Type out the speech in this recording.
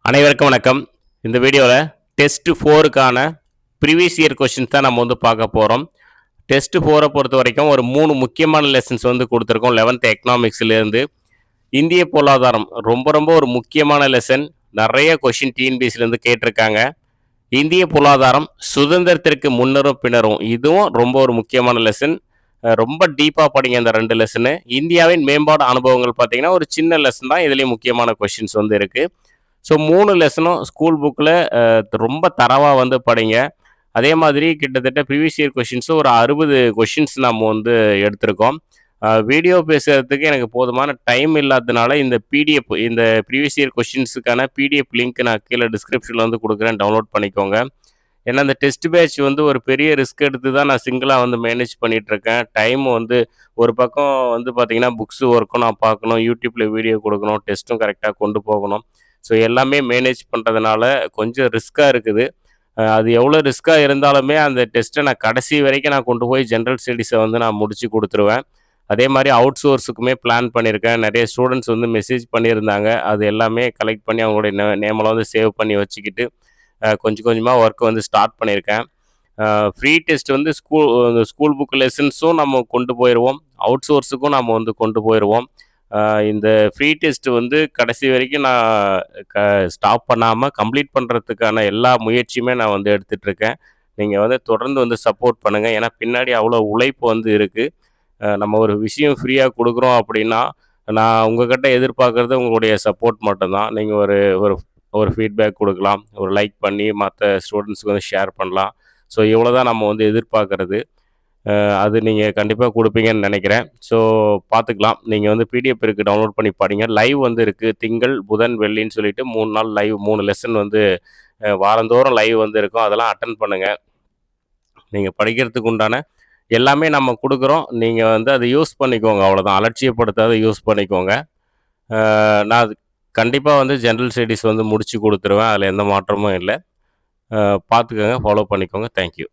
அனைவருக்கும் வணக்கம். இந்த வீடியோவில் டெஸ்ட் 4க்கான ப்ரீவியஸ் இயர் கொஷின்ஸ் தான் நம்ம பார்க்க போகிறோம். டெஸ்ட் 4 பொறுத்த வரைக்கும் ஒரு 3 முக்கியமான லெசன்ஸ் கொடுத்துருக்கோம். 11th எக்கனாமிக்ஸ்லேருந்து இந்திய பொருளாதாரம் ரொம்ப ரொம்ப ஒரு முக்கியமான லெசன். நிறைய கொஷின் டிஎன்பிஎஸ்சிலேருந்து கேட்டிருக்காங்க. இந்திய பொருளாதாரம் சுதந்திரத்திற்கு முன்னரும் பின்னரும், இதுவும் ரொம்ப ஒரு முக்கியமான லெசன். ரொம்ப டீப்பாக படிங்க இந்த 2 லெசனு. இந்தியாவின் மேம்பாடு அனுபவங்கள் பார்த்தீங்கன்னா ஒரு சின்ன லெசன் தான், இதுலேயும் முக்கியமான கொஷின்ஸ் இருக்குது. ஸோ 3 லெசனும் ஸ்கூல் புக்கில் ரொம்ப தரவாக படிங்க. அதே மாதிரி கிட்டத்தட்ட ப்ரீவியஸ் இயர் கொஷின்ஸும் ஒரு 60 கொஷின்ஸ் நம்ம எடுத்திருக்கோம். வீடியோ பேசுகிறதுக்கு எனக்கு போதுமான டைம் இல்லாததுனால இந்த பிடிஎஃப், இந்த ப்ரீவியஸ் இயர் கொஷின்ஸுக்கான பிடிஎஃப் லிங்க் நான் கீழே டிஸ்கிரிப்ஷனில் கொடுக்குறேன், டவுன்லோட் பண்ணிக்கோங்க. ஏன்னா அந்த டெஸ்ட் பேட்ச் ஒரு பெரிய ரிஸ்க் எடுத்து தான் நான் சிங்கிளாக மேனேஜ் பண்ணிகிட்ருக்கேன். டைம் ஒரு பக்கம் பார்த்திங்கன்னா புக்ஸு ஒர்க்கும் நான் பார்க்கணும், யூடியூப்பில் வீடியோ கொடுக்கணும், டெஸ்ட்டும் கரெக்டாக கொண்டு போகணும். ஸோ எல்லாமே மேனேஜ் பண்ணுறதுனால கொஞ்சம் ரிஸ்க்காக இருக்குது. அது எவ்வளோ ரிஸ்க்காக இருந்தாலுமே அந்த டெஸ்ட்டை நான் கடைசி வரைக்கும் நான் கொண்டு போய் ஜென்ரல் ஸ்டடீஸை நான் முடித்து கொடுத்துருவேன். அதே மாதிரி அவுட் சோர்ஸுக்குமே பிளான் பண்ணியிருக்கேன். நிறைய ஸ்டூடெண்ட்ஸ் மெசேஜ் பண்ணியிருந்தாங்க. அது எல்லாமே கலெக்ட் பண்ணி அவங்களுடைய நேமெல்லாம் சேவ் பண்ணி வச்சுக்கிட்டு கொஞ்சம் கொஞ்சமாக ஒர்க்கை ஸ்டார்ட் பண்ணியிருக்கேன். ஃப்ரீ டெஸ்ட் ஸ்கூல் புக் லெசன்ஸும் நம்ம கொண்டு போயிடுவோம், அவுட் சோர்ஸுக்கும் நம்ம கொண்டு போயிடுவோம். இந்த ஃப்ரீ டெஸ்ட் கடைசி வரைக்கும் நான் ஸ்டாப் பண்ணாமல் கம்ப்ளீட் பண்ணுறதுக்கான எல்லா முயற்சியுமே நான் எடுத்துகிட்ருக்கேன். நீங்கள் தொடர்ந்து சப்போர்ட் பண்ணுங்கள். ஏன்னா பின்னாடி அவ்வளோ உழைப்பு இருக்குது. நம்ம ஒரு விஷயம் ஃப்ரீயாக கொடுக்குறோம் அப்படின்னா நான் உங்கள்கிட்ட எதிர்பார்க்குறது உங்களுடைய சப்போர்ட் மட்டும்தான். நீங்கள் ஒரு ஒரு ஒரு ஃபீட்பேக் கொடுக்கலாம், ஒரு லைக் பண்ணி மற்ற ஸ்டூடெண்ட்ஸுக்கு ஷேர் பண்ணலாம். ஸோ இவ்வளோ தான் நம்ம எதிர்பார்க்குறது. அது நீங்கள் கண்டிப்பாக கொடுப்பீங்கன்னு நினைக்கிறேன். ஸோ பார்த்துக்கலாம். நீங்கள் பிடிஎஃப் இருக்குது, டவுன்லோட் பண்ணி படிங்க. லைவ் இருக்குது, திங்கள் புதன் வெள்ளின்னு சொல்லிட்டு 3 நாள் லைவ், 3 லெசன் வாரந்தோறும் லைவ் இருக்கும். அதெல்லாம் அட்டன் பண்ணுங்கள். நீங்கள் படிக்கிறதுக்கு உண்டான எல்லாமே நம்ம கொடுக்குறோம். நீங்கள் அதை யூஸ் பண்ணிக்கோங்க, அவ்வளோதான். அலட்சியப்படுத்தாத யூஸ் பண்ணிக்கோங்க. நான் கண்டிப்பாக ஜென்ரல் ஸ்டடீஸ் முடித்து கொடுத்துருவேன். அதில் எந்த மாற்றமும் இல்லை. பார்த்துக்கோங்க, ஃபாலோ பண்ணிக்கோங்க. தேங்க்யூ.